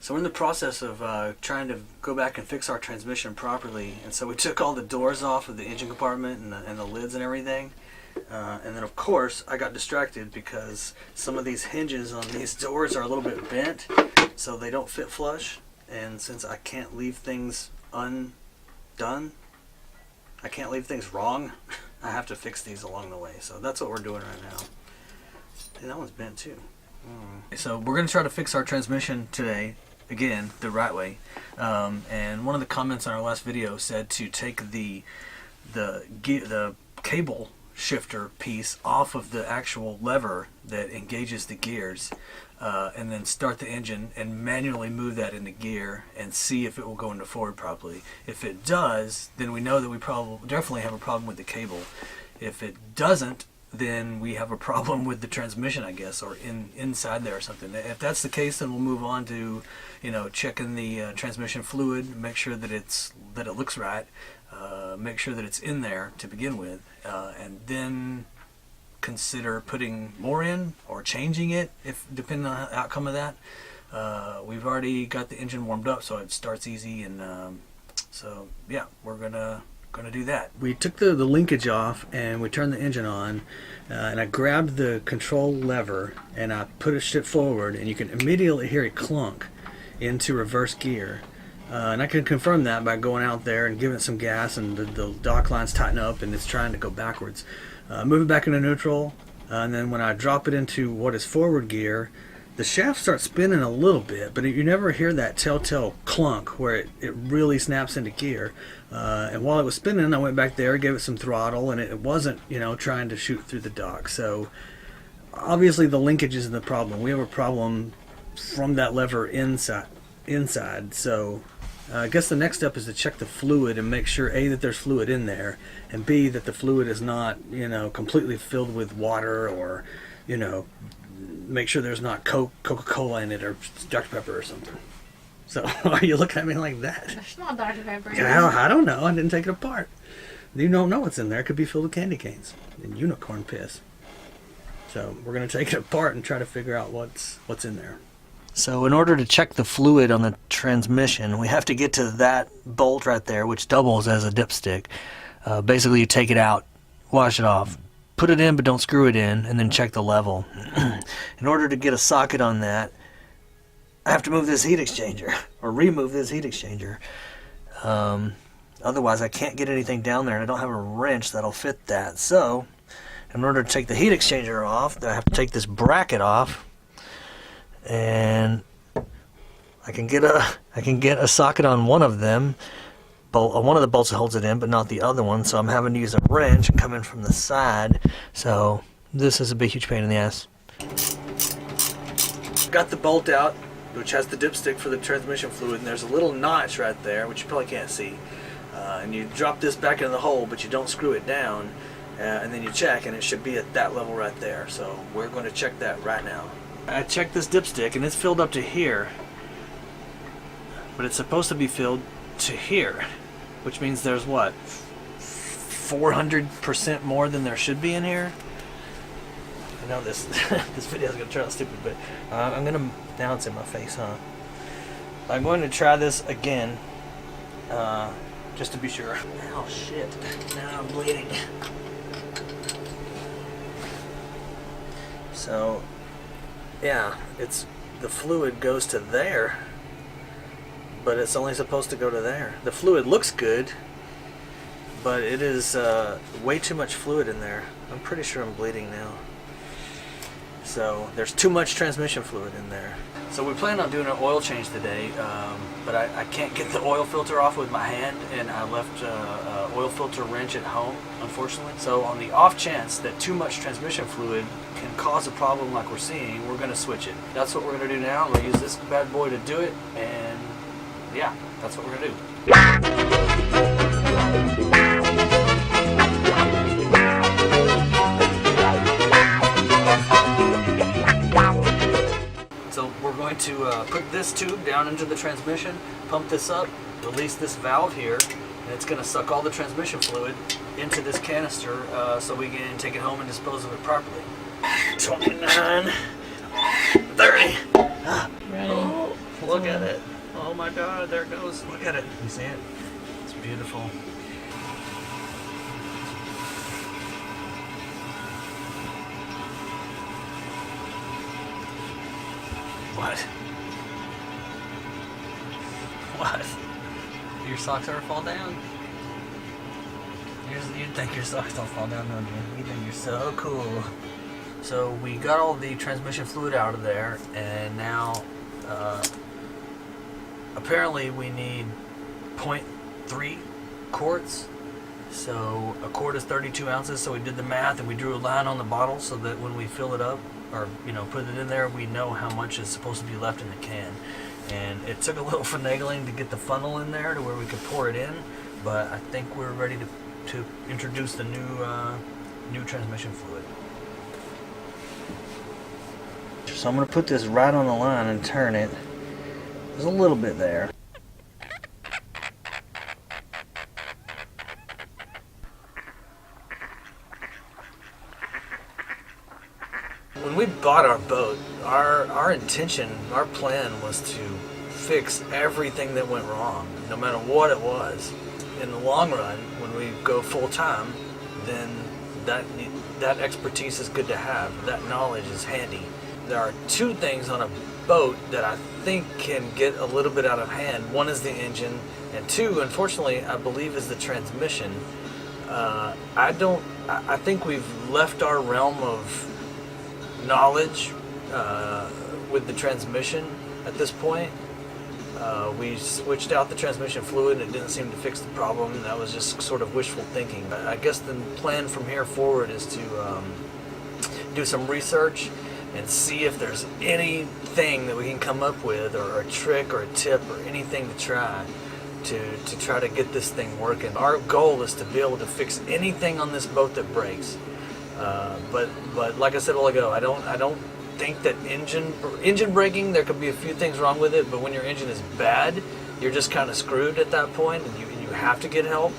So we're in the process of trying to go back and fix our transmission properly, and so we took all the doors off of the engine compartment and the lids and everything. And then of course I got distracted because some of these hinges on these doors are a little bit bent, so they don't fit flush. And since I can't leave things undone, I can't leave things wrong, I have to fix these along the way. So that's what we're doing right now. And that one's bent too. So we're going to try to fix our transmission today, again, the right way. And one of the comments on our last video said to take the cable shifter piece off of the actual lever that engages the gears, and then start the engine and manually move that into gear and see if it will go into forward properly. If it does, then we know that we definitely have a problem with the cable. If it doesn't, then we have a problem with the transmission, I guess, or inside there or something. If that's the case, then we'll move on to, checking the transmission fluid, make sure that it looks right, make sure that it's in there to begin with, and then consider putting more in or changing it, if depending on the outcome of that. We've already got the engine warmed up, so it starts easy, and so yeah, we're gonna do that. We took the linkage off and we turned the engine on, and I grabbed the control lever and I put it forward, and you can immediately hear it clunk into reverse gear. And I can confirm that by going out there and giving it some gas, and the dock lines tighten up and it's trying to go backwards. Move it back into neutral, and then when I drop it into what is forward gear, the shaft starts spinning a little bit, but you never hear that telltale clunk where it really snaps into gear. And while it was spinning, I went back there, gave it some throttle, and it wasn't, trying to shoot through the dock. So obviously the linkage is the problem. We have a problem from that lever inside. So I guess the next step is to check the fluid and make sure, A, that there's fluid in there, and B, that the fluid is not, completely filled with water, or, make sure there's not Coca-Cola in it, or Dr. Pepper or something. So, why are you looking at me like that? There's not Dr. Pepper. I don't know. I didn't take it apart. You don't know what's in there. It could be filled with candy canes and unicorn piss. So, we're going to take it apart and try to figure out what's in there. So, in order to check the fluid on the transmission, we have to get to that bolt right there, which doubles as a dipstick. Basically, you take it out, wash it off, put it in but don't screw it in, and then check the level. In order to get a socket on that, I have to move this heat exchanger, or remove this heat exchanger. Otherwise I can't get anything down there, and I don't have a wrench that'll fit that. So in order to take the heat exchanger off, I have to take this bracket off, and I can get a socket on one of them. One of the bolts that holds it in, but not the other one, so I'm having to use a wrench and come in from the side. So this is a big huge pain in the ass. Got the bolt out, which has the dipstick for the transmission fluid, and there's a little notch right there, which you probably can't see. And you drop this back into the hole, but you don't screw it down, and then you check, and it should be at that level right there. So we're going to check that right now. I checked this dipstick, and it's filled up to here, but it's supposed to be filled to here, which means there's what, 400% more than there should be in here. I know this this video is gonna turn out stupid, but I'm gonna, now it's in my face, huh? I'm going to try this again, just to be sure. Oh shit! Now I'm bleeding. So, yeah, the fluid goes to there, but it's only supposed to go to there. The fluid looks good, but it is way too much fluid in there. I'm pretty sure I'm bleeding now. So there's too much transmission fluid in there. So we plan on doing an oil change today, but I can't get the oil filter off with my hand, and I left an oil filter wrench at home, unfortunately. So on the off chance that too much transmission fluid can cause a problem like we're seeing, we're going to switch it. That's what we're going to do now. We'll use this bad boy to do it, and yeah, that's what we're going to do. So we're going to put this tube down into the transmission, pump this up, release this valve here, and it's going to suck all the transmission fluid into this canister so we can take it home and dispose of it properly. 29, 30. Ready? Look at it. Oh my God, there it goes. Look at it. You see it? It's beautiful. What? What? Your socks ever fall down? You'd think your socks don't fall down, don't you? You think you're so cool. So we got all the transmission fluid out of there, and now apparently we need 0.3 quarts. So a quart is 32 ounces. So we did the math and we drew a line on the bottle so that when we fill it up, or put it in there, we know how much is supposed to be left in the can. And it took a little finagling to get the funnel in there to where we could pour it in, but I think we're ready to introduce the new transmission fluid. So I'm going to put this right on the line and turn it. There's a little bit there. When we bought our boat, our intention, our plan was to fix everything that went wrong, no matter what it was. In the long run, when we go full time, then that expertise is good to have. That knowledge is handy. There are two things on a boat that I think can get a little bit out of hand. One is the engine, and two, unfortunately, I believe is the transmission. I think we've left our realm of knowledge with the transmission at this point. We switched out the transmission fluid and it didn't seem to fix the problem. That was just sort of wishful thinking. I guess the plan from here forward is to do some research and see if there's anything that we can come up with, or a trick or a tip or anything to try to get this thing working. Our goal is to be able to fix anything on this boat that breaks. But like I said a while ago, I don't think that engine braking, there could be a few things wrong with it, but when your engine is bad, you're just kind of screwed at that point, and you have to get help.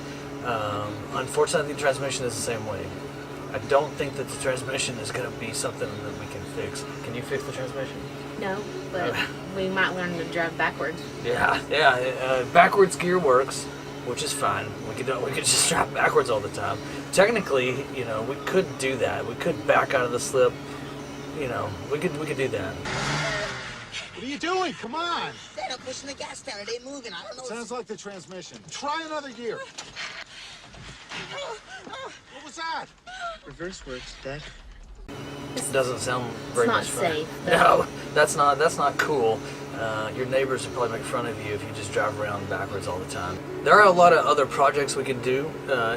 Unfortunately, the transmission is the same way. I don't think that the transmission is going to be something that we can fix. Can you fix the transmission? No, but we might learn to drive backwards. Yeah. Backwards gear works, which is fine. We could just drive backwards all the time. Technically, we could do that. We could back out of the slip. We could do that. What are you doing? Come on! Dad, I'm pushing the gas down. It ain't moving. I don't know. Sounds like the transmission. Try another gear. What was that? Reverse works, Dad. It doesn't sound very much fun. It's not No, safe. that's not cool. Your neighbors would probably make fun of you if you just drive around backwards all the time. There are a lot of other projects we can do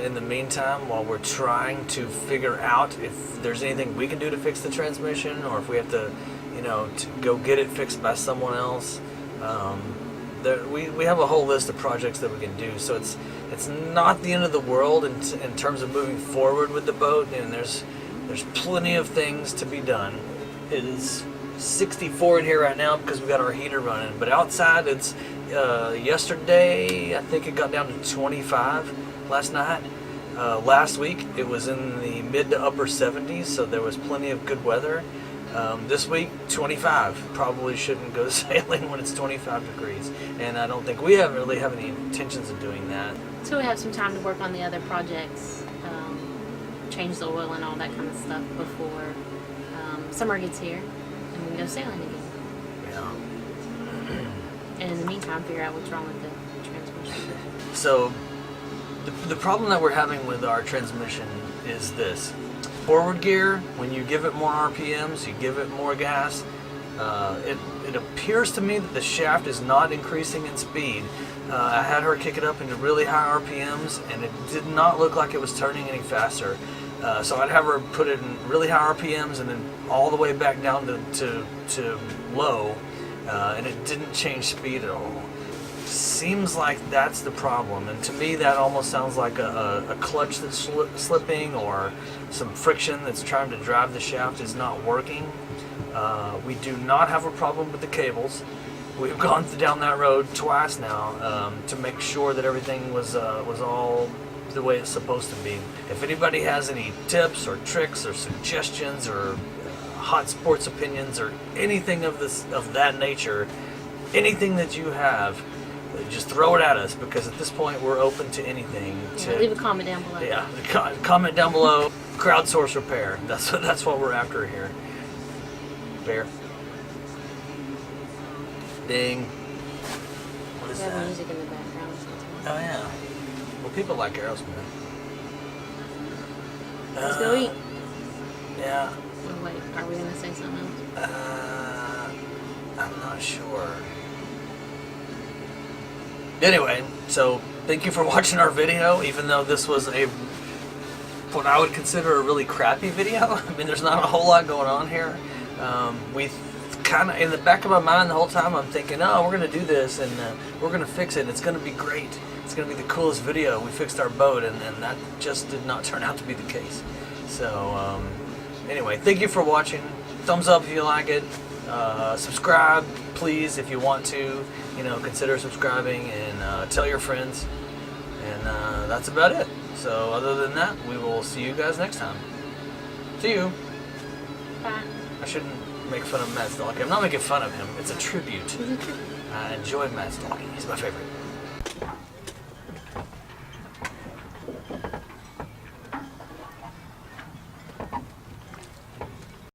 in the meantime while we're trying to figure out if there's anything we can do to fix the transmission, or if we have to, to go get it fixed by someone else. We have a whole list of projects that we can do, so it's not the end of the world in terms of moving forward with the boat, and there's plenty of things to be done. It is 64 in here right now because we got our heater running, but outside it's yesterday I think it got down to 25 last night. Last week it was in the mid to upper 70s, so there was plenty of good weather. This week 25. Probably shouldn't go sailing when it's 25 degrees, and I don't think we really have any intentions of doing that. So we have some time to work on the other projects, change the oil and all that kind of stuff before summer gets here and we can go sailing again. Yeah. And in the meantime, figure out what's wrong with the transmission. So the problem that we're having with our transmission is this. Forward gear, when you give it more RPMs, you give it more gas, it appears to me that the shaft is not increasing in speed. I had her kick it up into really high RPMs, and it did not look like it was turning any faster. So I'd have her put it in really high RPMs and then all the way back down to low, and it didn't change speed at all. Seems like that's the problem, and to me that almost sounds like a clutch that's slipping, or some friction that's trying to drive the shaft is not working. We do not have a problem with the cables. We've gone down that road twice now to make sure that everything was all the way it's supposed to be. If anybody has any tips or tricks or suggestions or hot sports opinions or anything of that nature, anything that you have, just throw it at us, because at this point we're open to anything. Yeah, leave a comment down below. Yeah, comment down below. Crowdsource repair. That's what we're after here. Bear. Ding. What is We have that? music in the background sometimes. Oh yeah. Well, people like Aerosmith. Let's go eat. Yeah. Oh, wait, are we gonna say something else? I'm not sure. Anyway, so thank you for watching our video, even though this was what I would consider a really crappy video. I mean, there's not a whole lot going on here. We kind of, in the back of my mind the whole time, I'm thinking, oh, we're going to do this, and we're going to fix it, and it's going to be great. It's going to be the coolest video. We fixed our boat, and that just did not turn out to be the case. So, anyway, thank you for watching. Thumbs up if you like it. Subscribe, please, if you want to. Consider subscribing, and tell your friends. And that's about it. So other than that, we will see you guys next time. See you. Bye. I shouldn't make fun of Matt Stalky. I'm not making fun of him. It's a tribute. I enjoy Matt Stalky. He's my favorite.